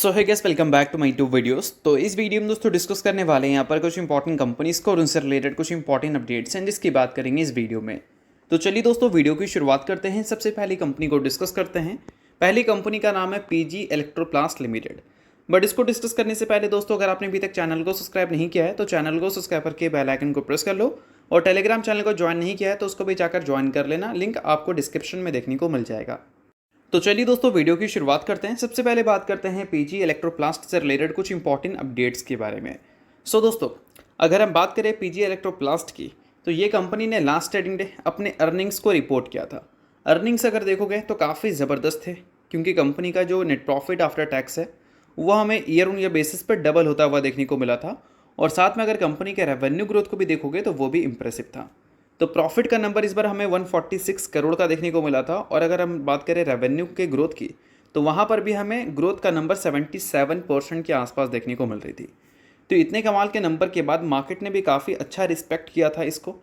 So hi guys welcome back to my to videos. तो इस video में दोस्तों डिस्कस करने वाले हैं यहाँ पर कुछ इंपॉर्टेंट कंपनीज को और उनसे रिलेटेड कुछ इंपॉर्टेंट अपडेट्स हैं जिसकी बात करेंगे इस वीडियो में। तो चलिए दोस्तों वीडियो की शुरुआत करते हैं। सबसे पहली कंपनी को डिस्कस करते हैं। पहली कंपनी का नाम है पीजी इलेक्ट्रोप्लास्ट लिमिटेड। बट इसको डिस्कस करने से पहले दोस्तों अगर आपने अभी तक चैनल को सब्सक्राइब नहीं किया है तो चैनल को सब्सक्राइब करके बेल आइकन को प्रेस कर लो, और टेलीग्राम चैनल को ज्वाइन नहीं किया है तो उसको भी जाकर ज्वाइन कर लेना, लिंक आपको डिस्क्रिप्शन में देखने को मिल जाएगा। तो चलिए दोस्तों वीडियो की शुरुआत करते हैं। सबसे पहले बात करते हैं पीजी इलेक्ट्रोप्लास्ट से रिलेटेड कुछ इंपॉर्टेंट अपडेट्स के बारे में। सो दोस्तों अगर हम बात करें पीजी इलेक्ट्रोप्लास्ट की तो ये कंपनी ने लास्ट ट्रेडिंग डे अपने अर्निंग्स को रिपोर्ट किया था। अर्निंग्स अगर देखोगे तो काफ़ी ज़बरदस्त थे, क्योंकि कंपनी का जो नेट प्रॉफिट आफ्टर टैक्स है वो हमें ईयर ऑन ईयर बेसिस पर डबल होता हुआ देखने को मिला था, और साथ में अगर कंपनी के रेवेन्यू ग्रोथ को भी देखोगे तो वो भी इंप्रेसिव था। तो प्रॉफिट का नंबर इस बार हमें 146 करोड़ का देखने को मिला था, और अगर हम बात करें रेवेन्यू के ग्रोथ की तो वहाँ पर भी हमें ग्रोथ का नंबर 77% के आसपास देखने को मिल रही थी। तो इतने कमाल के नंबर के बाद मार्केट ने भी काफ़ी अच्छा रिस्पेक्ट किया था इसको,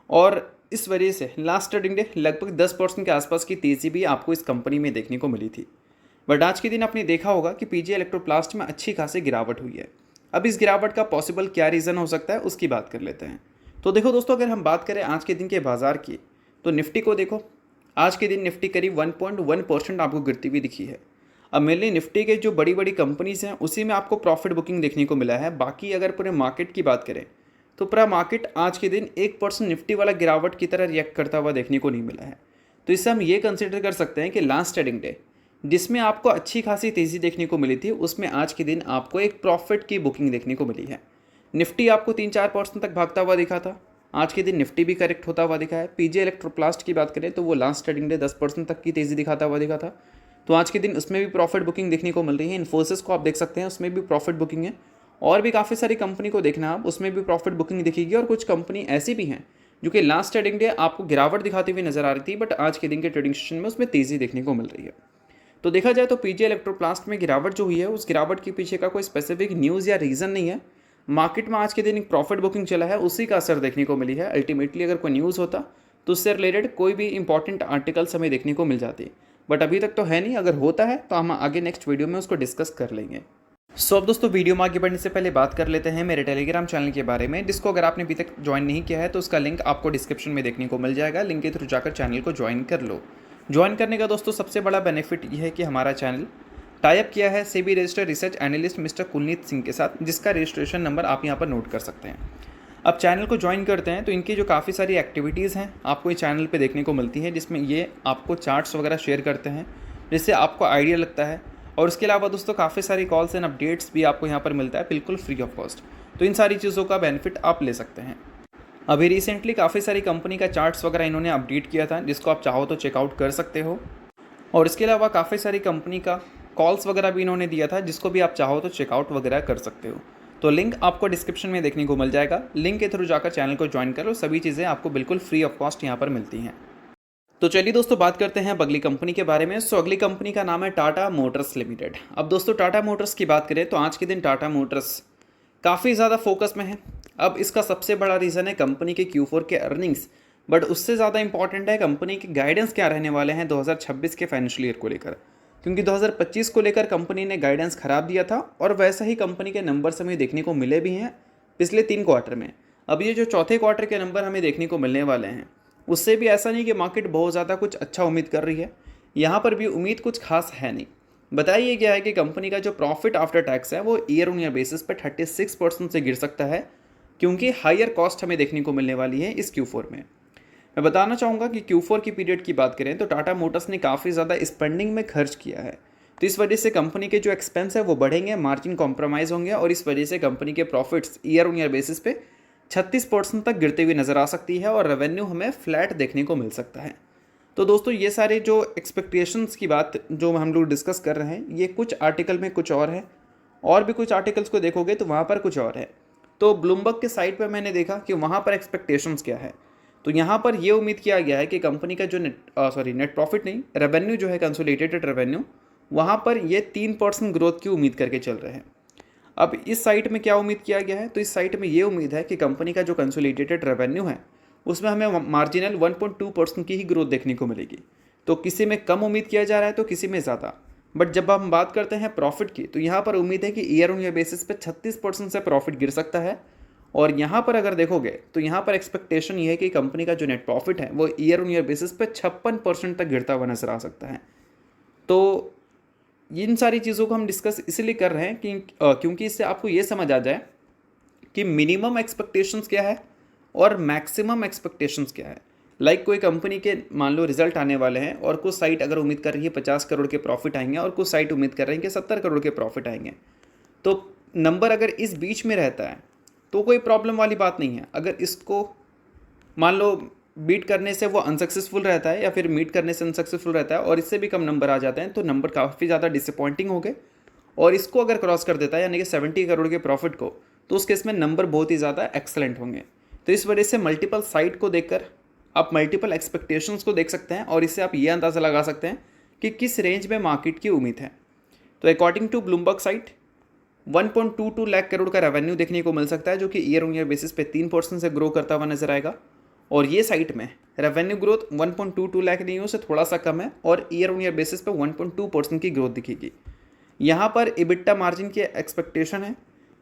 और इस वजह से लास्ट ट्रेडिंग डे लगभग 10% के आसपास की तेज़ी भी आपको इस कंपनी में देखने को मिली थी। बट आज के दिन आपने देखा होगा कि पीजी इलेक्ट्रोप्लास्ट में अच्छी खासी गिरावट हुई है। अब इस गिरावट का पॉसिबल क्या रीज़न हो सकता है उसकी बात कर लेते हैं। तो देखो दोस्तों अगर हम बात करें आज के दिन के बाजार की तो निफ्टी को देखो, आज के दिन निफ्टी करीब 1.1% आपको गिरती हुई दिखी है। अब मेनली निफ्टी के जो बड़ी बड़ी कंपनीज हैं उसी में आपको प्रॉफिट बुकिंग देखने को मिला है। बाकी अगर पूरे मार्केट की बात करें तो पूरा मार्केट आज के दिन 1% निफ्टी वाला गिरावट की तरह रिएक्ट करता हुआ देखने को नहीं मिला है। तो इससे हम ये कंसिडर कर सकते हैं कि लास्ट ट्रेडिंग डे जिसमें आपको अच्छी खासी तेज़ी देखने को मिली थी उसमें आज के दिन आपको एक प्रॉफिट की बुकिंग देखने को मिली है। निफ्टी आपको 3-4% तक भागता हुआ दिखा था, आज के दिन निफ्टी भी करेक्ट होता हुआ दिखा है। पीजी इलेक्ट्रोप्लास्ट की बात करें तो वो लास्ट ट्रेडिंग डे 10% तक की तेज़ी दिखाता हुआ दिखा था, तो आज के दिन उसमें भी प्रॉफिट बुकिंग देखने को मिल रही है। इन्फोसिस को आप देख सकते हैं उसमें भी प्रॉफिट बुकिंग है, और भी काफ़ी सारी कंपनी को देखना आप उसमें भी प्रॉफिट बुकिंग दिखेगी। और कुछ कंपनी ऐसी भी हैं जो कि लास्ट ट्रेडिंग डे आपको गिरावट दिखाती हुई नजर आ रही थी, बट आज के दिन के ट्रेडिंग सेशन में उसमें तेज़ी देखने को मिल रही है। तो देखा जाए तो पीजी इलेक्ट्रोप्लास्ट में गिरावट जो हुई है उस गिरावट के पीछे का कोई स्पेसिफिक न्यूज़ या रीज़न नहीं है। मार्केट में आज के दिन एक प्रॉफिट बुकिंग चला है, उसी का असर देखने को मिली है। अल्टीमेटली अगर कोई न्यूज़ होता तो उससे रिलेटेड कोई भी इंपॉर्टेंट आर्टिकल्स हमें देखने को मिल जाती, बट अभी तक तो है नहीं। अगर होता है तो हम आगे नेक्स्ट वीडियो में उसको डिस्कस कर लेंगे। सो अब दोस्तों वीडियो में आगे बढ़ने से पहले बात कर लेते हैं मेरे टेलीग्राम चैनल के बारे में, जिसको अगर आपने अभी तक ज्वाइन नहीं किया है तो उसका लिंक आपको डिस्क्रिप्शन में देखने को मिल जाएगा। लिंक के थ्रू जाकर चैनल को ज्वाइन कर लो। ज्वाइन करने का दोस्तों सबसे बड़ा बेनिफिट ये है कि हमारा चैनल टाइप किया है SEBI registered research analyst mister Kulneet Singh के साथ, जिसका रजिस्ट्रेशन नंबर आप यहाँ पर नोट कर सकते हैं। अब चैनल को ज्वाइन करते हैं तो इनकी जो काफ़ी सारी एक्टिविटीज़ हैं आपको इस चैनल पे देखने को मिलती है, जिसमें ये आपको चार्ट्स वगैरह शेयर करते हैं जिससे आपको आइडिया लगता है। और उसके अलावा दोस्तों काफ़ी सारी कॉल्स एंड अपडेट्स भी आपको यहाँ पर मिलता है बिल्कुल फ्री ऑफ कॉस्ट। तो इन सारी चीज़ों का बेनिफिट आप ले सकते हैं। अभी रिसेंटली काफ़ी सारी कंपनी का चार्ट्स वगैरह इन्होंने अपडेट किया था, जिसको आप चाहो तो चेकआउट कर सकते हो। और इसके अलावा काफ़ी सारी कंपनी का कॉल्स वगैरह भी इन्होंने दिया था, जिसको भी आप चाहो तो चेकआउट वगैरह कर सकते हो। तो लिंक आपको डिस्क्रिप्शन में देखने को मिल जाएगा। लिंक के थ्रू जाकर चैनल को ज्वाइन करो, सभी चीज़ें आपको बिल्कुल फ्री ऑफ कॉस्ट यहाँ पर मिलती हैं। तो चलिए दोस्तों बात करते हैं अगली कंपनी के बारे में। सो अगली कंपनी का नाम है टाटा मोटर्स लिमिटेड। अब दोस्तों टाटा मोटर्स की बात करें तो आज के दिन टाटा मोटर्स काफ़ी ज़्यादा फोकस में है। अब इसका सबसे बड़ा रीज़न है कंपनी के Q4 के अर्निंग्स, बट उससे ज़्यादा इंपॉर्टेंट है कंपनी के गाइडेंस क्या रहने वाले हैं 2026 के फाइनेंशियल ईयर को लेकर, क्योंकि 2025 को लेकर कंपनी ने गाइडेंस ख़राब दिया था, और वैसा ही कंपनी के नंबर्स हमें देखने को मिले भी हैं पिछले 3 क्वार्टर में। अब ये जो चौथे क्वार्टर के नंबर हमें देखने को मिलने वाले हैं उससे भी ऐसा नहीं कि मार्केट बहुत ज़्यादा कुछ अच्छा उम्मीद कर रही है, यहाँ पर भी उम्मीद कुछ खास है नहीं। बताइए गया है कि कंपनी का जो प्रॉफिट आफ्टर टैक्स है वो ईयर ऑन ईयर बेसिस पर 36% से गिर सकता है, क्योंकि हायर कॉस्ट हमें देखने को मिलने वाली है इस Q4 में। मैं बताना चाहूँगा कि Q4 की पीरियड की बात करें तो टाटा मोटर्स ने काफ़ी ज़्यादा स्पेंडिंग में खर्च किया है, तो इस वजह से कंपनी के जो एक्सपेंस है वो बढ़ेंगे, मार्जिन कॉम्प्रोमाइज़ होंगे, और इस वजह से कंपनी के profits year on year basis पे 36% तक गिरते हुए नज़र आ सकती है, और रेवेन्यू हमें फ्लैट देखने को मिल सकता है। तो दोस्तों ये सारे जो एक्सपेक्टेशंस की बात जो हम लोग डिस्कस कर रहे हैं, ये कुछ आर्टिकल में कुछ और है, और भी कुछ आर्टिकल्स को देखोगे तो वहाँ पर कुछ और है। तो ब्लूमबर्ग के साइट पर मैंने देखा कि वहाँ पर एक्सपेक्टेशंस क्या है, तो यहाँ पर ये उम्मीद किया गया है कि कंपनी का जो नेट प्रॉफिट नहीं, रेवेन्यू जो है कंसोलिडेटेड रेवेन्यू, वहाँ पर ये 3% ग्रोथ की उम्मीद करके चल रहे हैं। अब इस साइट में क्या उम्मीद किया गया है, तो इस साइट में ये उम्मीद है कि कंपनी का जो कंसोलिडेटेड रेवेन्यू है उसमें हमें मार्जिनल 1.2% की ही ग्रोथ देखने को मिलेगी। तो किसी में कम उम्मीद किया जा रहा है तो किसी में ज़्यादा। बट जब हम बात करते हैं प्रॉफिट की, तो यहाँ पर उम्मीद है कि ईयर ऑन ईयर बेसिस पे 36% से प्रॉफिट गिर सकता है। और यहाँ पर अगर देखोगे तो यहाँ पर एक्सपेक्टेशन ये है कि कंपनी का जो नेट प्रॉफिट है वो ईयर ऑन ईयर बेसिस पे 56% तक गिरता हुआ नजर आ सकता है। तो इन सारी चीज़ों को हम डिस्कस इसलिए कर रहे हैं कि क्योंकि इससे आपको ये समझ आ जाए कि मिनिमम एक्सपेक्टेशंस क्या है और मैक्सिमम एक्सपेक्टेशंस क्या है। लाइक कोई कंपनी के मान लो रिजल्ट आने वाले हैं और कुछ साइट अगर उम्मीद कर रही है 50 करोड़ के प्रॉफिट आएंगे और कुछ साइट उम्मीद कर रही है कि 70 करोड़ के प्रॉफिट आएंगे, तो नंबर अगर इस बीच में रहता है तो कोई प्रॉब्लम वाली बात नहीं है। अगर इसको मान लो बीट करने से वो अनसक्सेसफुल रहता है या फिर मीट करने से अनसक्सेसफुल रहता है और इससे भी कम नंबर आ जाते हैं, तो नंबर काफ़ी ज़्यादा डिसअपॉइंटिंग हो गए। और इसको अगर क्रॉस कर देता है यानी कि 70 करोड़ के प्रॉफिट को, तो उस केस में नंबर बहुत ही ज़्यादा एक्सेलेंट होंगे। तो इस वजह से मल्टीपल साइट को देखकर आप मल्टीपल एक्सपेक्टेशंस को देख सकते हैं और इससे आप ये अंदाज़ा लगा सकते हैं कि किस रेंज में मार्केट की उम्मीद है। तो according to Bloomberg site 1.22 lakh crore का रेवेन्यू देखने को मिल सकता है, जो कि ईयर ऑन ईयर बेसिस पे 3% से ग्रो करता हुआ नजर आएगा। और ये साइट में रेवेन्यू ग्रोथ 1.22 लाख नहीं, उससे थोड़ा सा कम है और ईयर ऑन ईयर बेसिस पे 1.2% की ग्रोथ दिखेगी। यहाँ पर इबिट्टा मार्जिन की एक्सपेक्टेशन है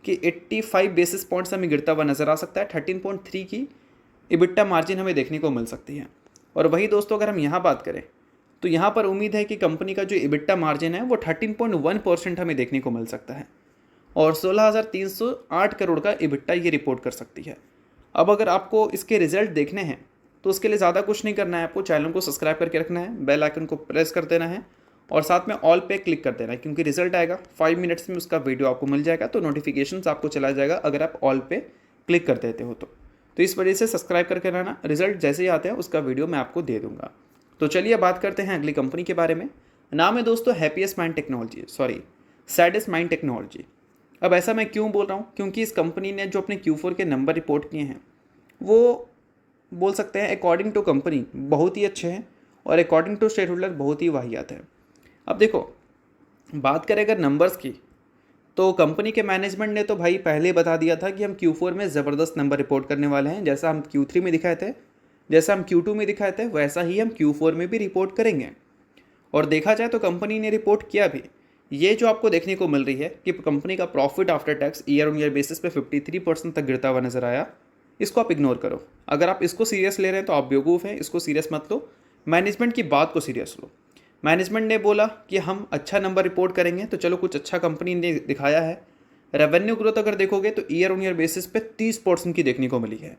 कि 85 बेसिस पॉइंट्स हमें गिरता हुआ नजर आ सकता है। 13.3 की इबिट्टा मार्जिन हमें देखने को मिल सकती है। और वही दोस्तों अगर हम यहाँ बात करें तो यहाँ पर उम्मीद है कि कंपनी का जो इबिट्टा मार्जिन है वो 13.1% हमें देखने को मिल सकता है और 16,308 करोड़ का इबिट्टा ये रिपोर्ट कर सकती है। अब अगर आपको इसके रिजल्ट देखने हैं तो उसके लिए ज़्यादा कुछ नहीं करना है, आपको चैनल को सब्सक्राइब करके रखना है, बेल आइकन को प्रेस कर देना है और साथ में ऑल पे क्लिक कर देना है, क्योंकि रिजल्ट आएगा 5 मिनट्स में उसका वीडियो आपको मिल जाएगा, तो नोटिफिकेशंस आपको चला जाएगा अगर आप ऑल पे क्लिक कर देते हो तो इस वजह से सब्सक्राइब करके रहना, रिजल्ट जैसे ही आते हैं उसका वीडियो मैं आपको दे दूंगा। तो चलिए बात करते हैं अगली कंपनी के बारे में। नाम है दोस्तों happiest mind technology, sorry saddest mind technology. अब ऐसा मैं क्यों बोल रहा हूँ, क्योंकि इस कंपनी ने जो अपने Q4 के नंबर रिपोर्ट किए हैं वो बोल सकते हैं अकॉर्डिंग टू कंपनी बहुत ही अच्छे हैं और अकॉर्डिंग टू शेयर होल्डर बहुत ही वाहियात है। अब देखो बात करें अगर नंबर्स की, तो कंपनी के मैनेजमेंट ने तो भाई पहले ही बता दिया था कि हम Q4 में ज़बरदस्त नंबर रिपोर्ट करने वाले हैं। जैसा हम Q3 में दिखाए थे, जैसा हम Q2 में दिखाए थे, वैसा ही हम Q4 में भी रिपोर्ट करेंगे। और देखा जाए तो कंपनी ने रिपोर्ट किया भी। ये जो आपको देखने को मिल रही है कि कंपनी का profit after tax year on year basis पे 53% तक गिरता हुआ नजर आया, इसको आप इग्नोर करो। अगर आप इसको सीरियस ले रहे हैं तो आप बेवकूफ़ हैं, इसको सीरियस मत लो, मैनेजमेंट की बात को सीरियस लो। मैनेजमेंट ने बोला कि हम अच्छा नंबर रिपोर्ट करेंगे, तो चलो कुछ अच्छा कंपनी ने दिखाया है। रेवेन्यू ग्रोथ अगर देखोगे तो ईयर ऑन ईयर बेसिस पे 30% की देखने को मिली है।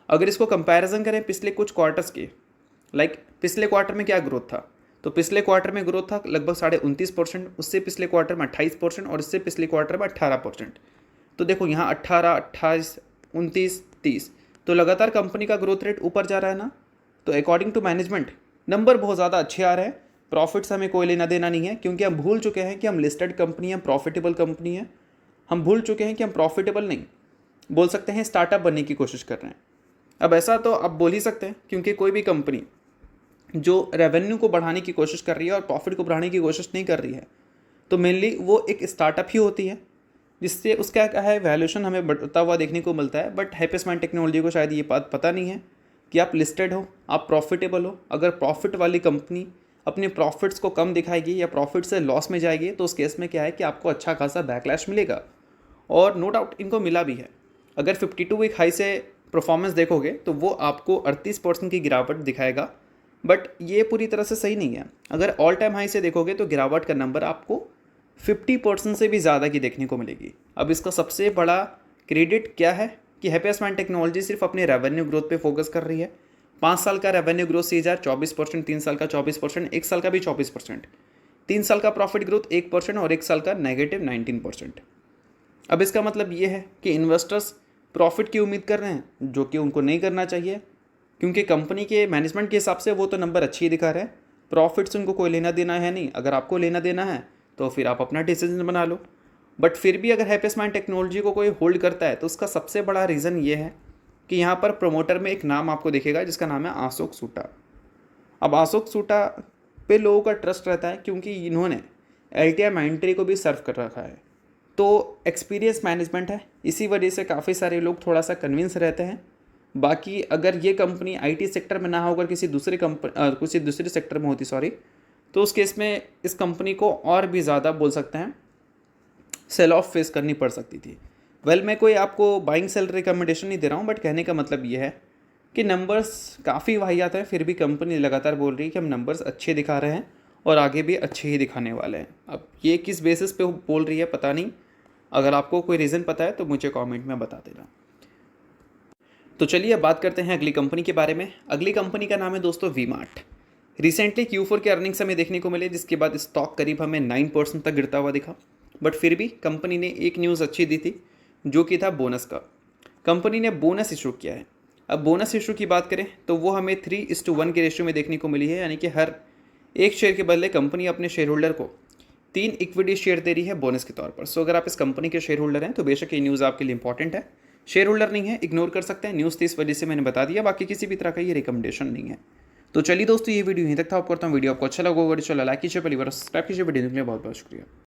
अगर इसको कंपैरिजन करें पिछले कुछ क्वार्टर्स की, लाइक पिछले क्वार्टर में क्या ग्रोथ था, तो पिछले क्वार्टर में ग्रोथ था लगभग 29.5%, उससे पिछले क्वार्टर में 28% और इससे पिछले क्वार्टर में 18%। तो देखो यहाँ 18, 28, 29, 30, तो लगातार कंपनी का ग्रोथ रेट ऊपर जा रहा है ना। तो अकॉर्डिंग टू मैनेजमेंट नंबर बहुत ज़्यादा अच्छे आ रहे हैं। प्रॉफिट्स हमें कोई लेना देना नहीं है, क्योंकि हम भूल चुके हैं कि हम लिस्टेड कंपनी हैं, प्रॉफिटेबल कंपनी है। हम भूल चुके हैं कि हम प्रॉफिटेबल नहीं, बोल सकते हैं स्टार्टअप बनने की कोशिश कर रहे हैं। अब ऐसा तो आप बोल ही सकते हैं, क्योंकि कोई भी कंपनी जो रेवेन्यू को बढ़ाने की कोशिश कर रही है और प्रॉफिट को बढ़ाने की कोशिश नहीं कर रही है, तो मेनली वो एक स्टार्टअप ही होती है, जिससे उसका क्या है वैल्यूएशन हमें बढ़ता हुआ देखने को मिलता है। बट हैप्पीएस्ट माइंड टेक्नोलॉजी को शायद ये बात पता नहीं है कि आप लिस्टेड हो, आप प्रॉफिटेबल हो। अगर प्रॉफिट वाली कंपनी अपने प्रॉफिट्स को कम दिखाएगी या प्रॉफिट से लॉस में जाएगी, तो उस केस में क्या है कि आपको अच्छा खासा बैकलैश मिलेगा। और नो डाउट इनको मिला भी है। अगर 52 वीक हाई से परफॉर्मेंस देखोगे तो वो आपको 38% की गिरावट दिखाएगा, बट ये पूरी तरह से सही नहीं है। अगर ऑल टाइम हाई से देखोगे तो गिरावट का नंबर आपको 50% से भी ज़्यादा की देखने को मिलेगी। अब इसका सबसे बड़ा क्रेडिट क्या है कि हैप्पीएस्ट माइंड टेक्नोलॉजी सिर्फ अपने रेवेन्यू ग्रोथ पे फोकस कर रही है। 5 साल का रेवेन्यू ग्रोथ CAGR 24%, 3 साल का 24%, 1 साल का भी 24%, 3 साल का प्रॉफिट ग्रोथ 1% और 1 साल का -19%। अब इसका मतलब ये है कि इन्वेस्टर्स प्रॉफिट की उम्मीद कर रहे हैं, जो कि उनको नहीं करना चाहिए, क्योंकि कंपनी के मैनेजमेंट के हिसाब से वो तो नंबर अच्छी ही दिखा रहे हैं, प्रॉफिट से उनको कोई लेना देना है नहीं। अगर आपको लेना देना है तो फिर आप अपना डिसीजन बना लो। बट फिर भी अगर हैप्पीएस्ट माइंड टेक्नोलॉजी को कोई होल्ड करता है तो उसका सबसे बड़ा रीज़न ये है कि यहाँ पर प्रमोटर में एक नाम आपको दिखेगा जिसका नाम है अशोक सूटा। अब अशोक सूटा पे लोगों का ट्रस्ट रहता है, क्योंकि इन्होंने LTI Mindtree को भी सर्व कर रखा है, तो एक्सपीरियंस मैनेजमेंट है, इसी वजह से काफ़ी सारे लोग थोड़ा सा कन्विंस रहते हैं। बाकी अगर ये कंपनी IT सेक्टर में ना होकर किसी दूसरे सेक्टर में होती, तो उस केस में इस कंपनी को और भी ज़्यादा बोल सकते हैं सेल ऑफ फेस करनी पड़ सकती थी। मैं कोई आपको बाइंग सेल रिकमेंडेशन नहीं दे रहा हूँ, बट कहने का मतलब ये है कि नंबर्स काफ़ी वाहियात है, फिर भी कंपनी लगातार बोल रही है कि हम नंबर्स अच्छे दिखा रहे हैं और आगे भी अच्छे ही दिखाने वाले हैं। अब ये किस बेसिस पे बोल रही है पता नहीं, अगर आपको कोई रीज़न पता है तो मुझे कमेंट में बता देना। तो चलिए अब बात करते हैं अगली कंपनी के बारे में। अगली कंपनी का नाम है दोस्तों वी-मार्ट। रिसेंटली Q4 के अर्निंग्स हमें देखने को मिले, जिसके बाद स्टॉक करीब हमें 9% तक गिरता हुआ दिखा, बट फिर भी कंपनी ने एक न्यूज़ अच्छी दी थी जो कि था बोनस का। कंपनी ने बोनस इशू किया है। अब बोनस इशू की बात करें तो वो हमें 3:1 के रेशियो में देखने को मिली है, यानी कि हर एक शेयर के बदले कंपनी अपने शेयर होल्डर को 3 इक्विटी शेयर दे रही है बोनस के तौर पर। सो अगर आप इस कंपनी के शेयर होल्डर हैं तो बेशक ये न्यूज़ आपके लिए इंपॉर्टेंट है। शेयर होल्डर नहीं है इग्नोर कर सकते हैं, न्यूज़ थी इस वजह से मैंने बता दिया, बाकी किसी भी तरह का ये रिकमेंडेशन नहीं है। तो चलिए दोस्तों, ये वीडियो यहीं तक था। आप करता हूँ वीडियो आपको अच्छा लगा होगा, चलो लाइक कीजिए, पहली बार सब्सक्राइब कीजिए। वीडियो देखने के लिए बहुत बहुत शुक्रिया।